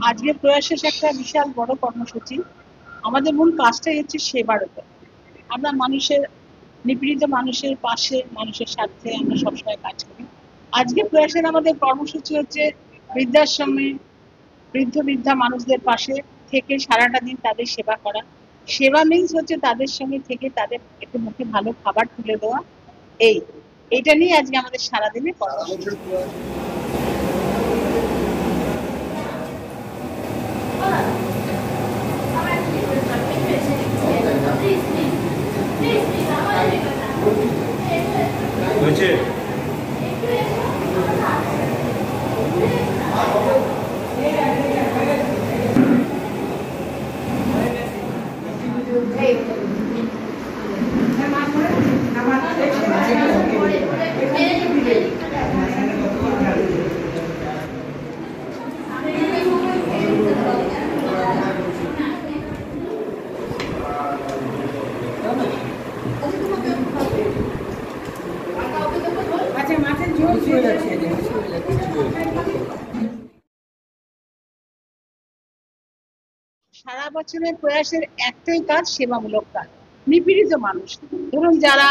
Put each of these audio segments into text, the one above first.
আজকে প্রয়াসের একটা বিশাল বড় কর্মসূচি। আমাদের মূল কাজটাই হচ্ছে সেবার উপর। আমরা মানুষের, নিপীড়িত মানুষের পাশে, মানুষের স্বার্থে আমরা সবসময় কাজ করি। আজকে প্রয়াসের আমাদের কর্মসূচি হচ্ছে বৃদ্ধাশ্রমে বৃদ্ধ বৃদ্ধা মানুষদের পাশে থেকে সারাটা দিন তাদের সেবা করা। সেবা মিন্স হচ্ছে তাদের সঙ্গে থেকে তাদের একটু মুখে ভালো খাবার তুলে দেওয়া। এইটা নিয়ে আজকে আমাদের সারাদিনের কর্মসূচি। সারা বছরের প্রয়াসের একটাই কাজ, সেবামূলক কাজ। নিপীড়িত মানুষ, ধরুন যারা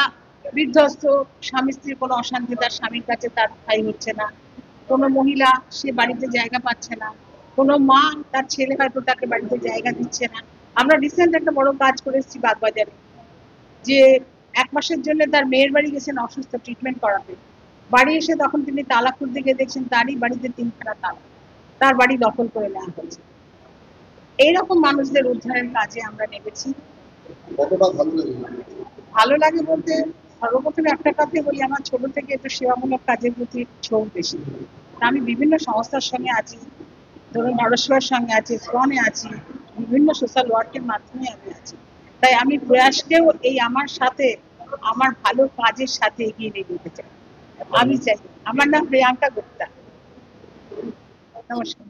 বিধ্বস্ত, স্বামী স্ত্রীর কোনো অশান্তি, তার স্বামীর কাছে তার ঠাঁই হচ্ছে না, কোনো মহিলা সে বাড়িতে জায়গা পাচ্ছে না, কোনো মা তার ছেলে হয়তো তাকে বাড়িতে জায়গা দিচ্ছে না। আমরা রিসেন্ট একটা বড় কাজ করে এসেছি বাগবাজারে, যে 1 মাসের জন্য তার মেয়ের বাড়ি গেছেন অসুস্থ ট্রিটমেন্ট করাতে। বাড়ি এসে তখন তিনি তালা খুলতে গিয়ে দেখছেন তারই বাড়িতে 3খানা তালা, তার বাড়ি দখল করে নেওয়া হয়েছে। এইরকম মানুষদের উদ্ধারের কাজে আমরা নেমেছি। ভালো লাগে বলতে সর্বপ্রথম একটা কথাই বলি, আমার ছোট থেকে একটু সেবামূলক কাজের প্রতি ঝোঁক বেশি। আমি বিভিন্ন সংস্থার সঙ্গে আছি, ধরুন নরসেবার সঙ্গে আছি, স্কনে আছি, বিভিন্ন সোশ্যাল ওয়ার্কের মাধ্যমে আমি আছি। তাই আমি প্রয়াসকেও এই আমার সাথে, আমার ভালো কাজের সাথে এগিয়ে নিয়ে যেতে চাই। আমি চাই। আমার নাম প্রিয়াঙ্কা গুপ্তা। নমস্কার।